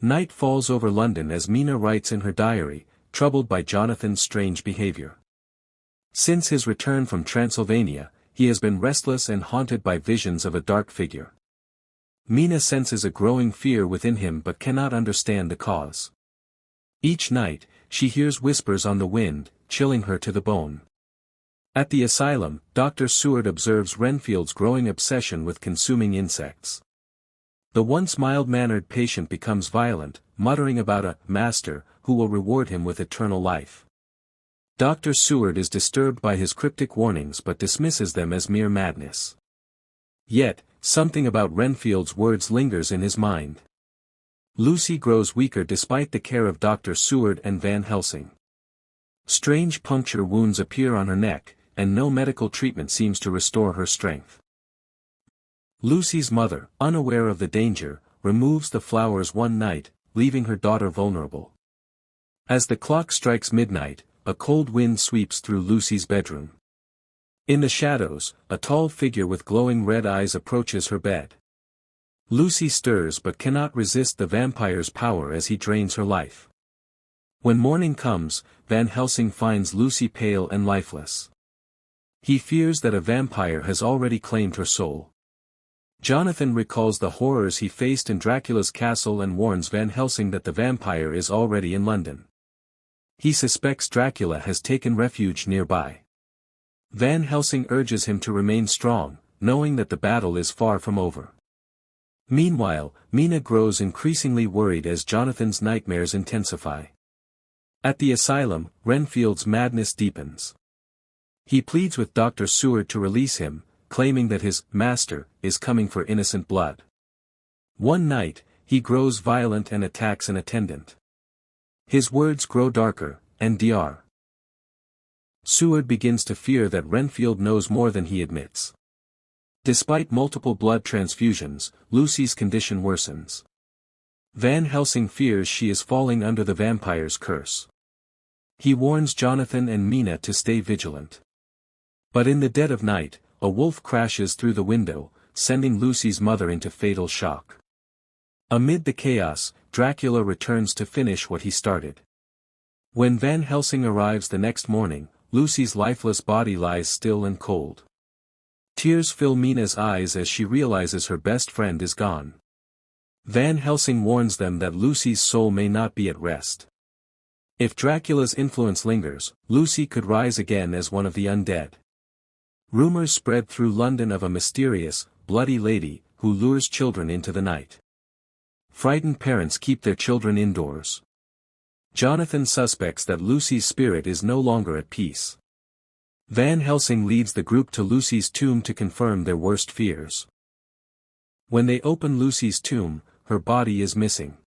Night falls over London as Mina writes in her diary, troubled by Jonathan's strange behavior. Since his return from Transylvania, he has been restless and haunted by visions of a dark figure. Mina senses a growing fear within him but cannot understand the cause. Each night, she hears whispers on the wind, chilling her to the bone. At the asylum, Dr. Seward observes Renfield's growing obsession with consuming insects. The once mild-mannered patient becomes violent, muttering about a master who will reward him with eternal life. Dr. Seward is disturbed by his cryptic warnings but dismisses them as mere madness. Yet, something about Renfield's words lingers in his mind. Lucy grows weaker despite the care of Dr. Seward and Van Helsing. Strange puncture wounds appear on her neck, and no medical treatment seems to restore her strength. Lucy's mother, unaware of the danger, removes the flowers one night, leaving her daughter vulnerable. As the clock strikes midnight, a cold wind sweeps through Lucy's bedroom. In the shadows, a tall figure with glowing red eyes approaches her bed. Lucy stirs but cannot resist the vampire's power as he drains her life. When morning comes, Van Helsing finds Lucy pale and lifeless. He fears that a vampire has already claimed her soul. Jonathan recalls the horrors he faced in Dracula's castle and warns Van Helsing that the vampire is already in London. He suspects Dracula has taken refuge nearby. Van Helsing urges him to remain strong, knowing that the battle is far from over. Meanwhile, Mina grows increasingly worried as Jonathan's nightmares intensify. At the asylum, Renfield's madness deepens. He pleads with Dr. Seward to release him, claiming that his master is coming for innocent blood. One night, he grows violent and attacks an attendant. His words grow darker, and Dr. Seward begins to fear that Renfield knows more than he admits. Despite multiple blood transfusions, Lucy's condition worsens. Van Helsing fears she is falling under the vampire's curse. He warns Jonathan and Mina to stay vigilant. But in the dead of night, a wolf crashes through the window, sending Lucy's mother into fatal shock. Amid the chaos, Dracula returns to finish what he started. When Van Helsing arrives the next morning, Lucy's lifeless body lies still and cold. Tears fill Mina's eyes as she realizes her best friend is gone. Van Helsing warns them that Lucy's soul may not be at rest. If Dracula's influence lingers, Lucy could rise again as one of the undead. Rumors spread through London of a mysterious, bloody lady, who lures children into the night. Frightened parents keep their children indoors. Jonathan suspects that Lucy's spirit is no longer at peace. Van Helsing leads the group to Lucy's tomb to confirm their worst fears. When they open Lucy's tomb, her body is missing.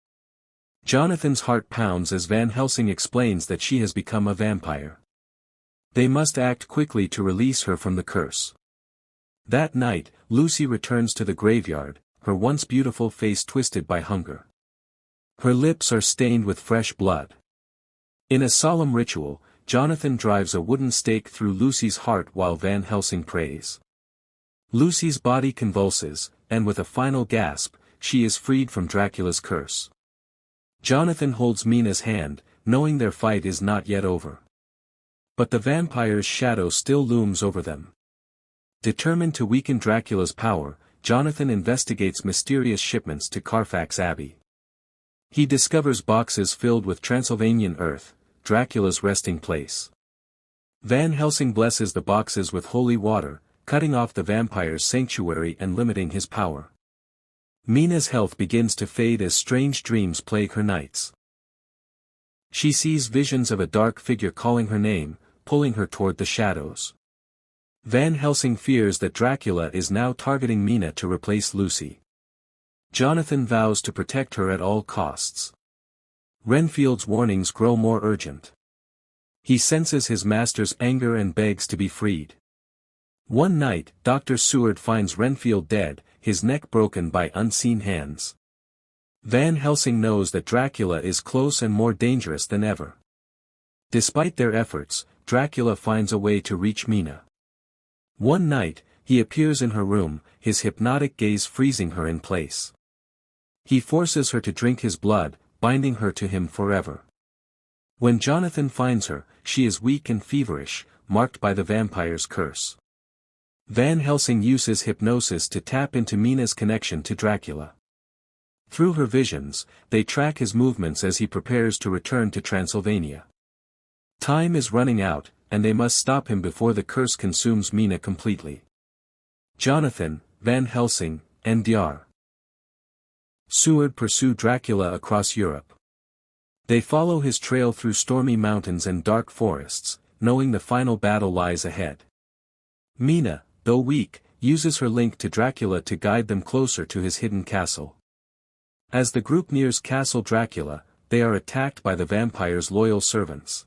Jonathan's heart pounds as Van Helsing explains that she has become a vampire. They must act quickly to release her from the curse. That night, Lucy returns to the graveyard, her once beautiful face twisted by hunger. Her lips are stained with fresh blood. In a solemn ritual, Jonathan drives a wooden stake through Lucy's heart while Van Helsing prays. Lucy's body convulses, and with a final gasp, she is freed from Dracula's curse. Jonathan holds Mina's hand, knowing their fight is not yet over. But the vampire's shadow still looms over them. Determined to weaken Dracula's power, Jonathan investigates mysterious shipments to Carfax Abbey. He discovers boxes filled with Transylvanian earth, Dracula's resting place. Van Helsing blesses the boxes with holy water, cutting off the vampire's sanctuary and limiting his power. Mina's health begins to fade as strange dreams plague her nights. She sees visions of a dark figure calling her name, pulling her toward the shadows. Van Helsing fears that Dracula is now targeting Mina to replace Lucy. Jonathan vows to protect her at all costs. Renfield's warnings grow more urgent. He senses his master's anger and begs to be freed. One night, Dr. Seward finds Renfield dead, his neck broken by unseen hands. Van Helsing knows that Dracula is close and more dangerous than ever. Despite their efforts, Dracula finds a way to reach Mina. One night, he appears in her room, his hypnotic gaze freezing her in place. He forces her to drink his blood, binding her to him forever. When Jonathan finds her, she is weak and feverish, marked by the vampire's curse. Van Helsing uses hypnosis to tap into Mina's connection to Dracula. Through her visions, they track his movements as he prepares to return to Transylvania. Time is running out, and they must stop him before the curse consumes Mina completely. Jonathan, Van Helsing, and Dr. Seward pursue Dracula across Europe. They follow his trail through stormy mountains and dark forests, knowing the final battle lies ahead. Mina, though weak, uses her link to Dracula to guide them closer to his hidden castle. As the group nears Castle Dracula, they are attacked by the vampire's loyal servants.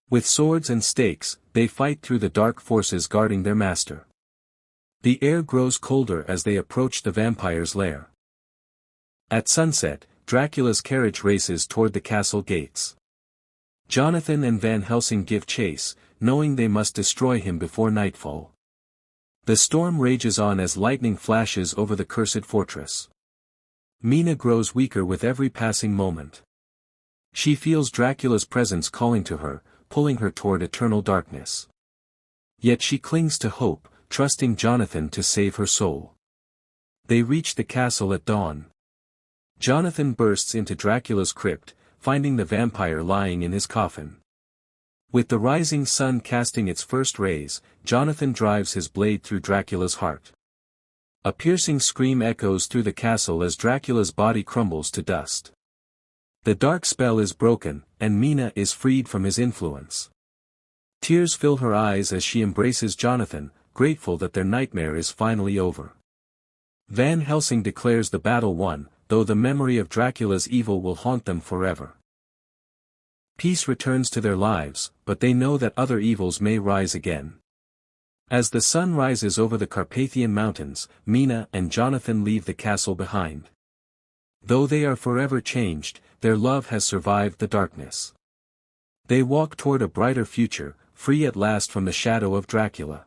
With swords and stakes, they fight through the dark forces guarding their master. The air grows colder as they approach the vampire's lair. At sunset, Dracula's carriage races toward the castle gates. Jonathan and Van Helsing give chase, knowing they must destroy him before nightfall. The storm rages on as lightning flashes over the cursed fortress. Mina grows weaker with every passing moment. She feels Dracula's presence calling to her, pulling her toward eternal darkness. Yet she clings to hope, trusting Jonathan to save her soul. They reach the castle at dawn. Jonathan bursts into Dracula's crypt, finding the vampire lying in his coffin. With the rising sun casting its first rays, Jonathan drives his blade through Dracula's heart. A piercing scream echoes through the castle as Dracula's body crumbles to dust. The dark spell is broken, and Mina is freed from his influence. Tears fill her eyes as she embraces Jonathan, grateful that their nightmare is finally over. Van Helsing declares the battle won, though the memory of Dracula's evil will haunt them forever. Peace returns to their lives, but they know that other evils may rise again. As the sun rises over the Carpathian Mountains, Mina and Jonathan leave the castle behind. Though they are forever changed, their love has survived the darkness. They walk toward a brighter future, free at last from the shadow of Dracula.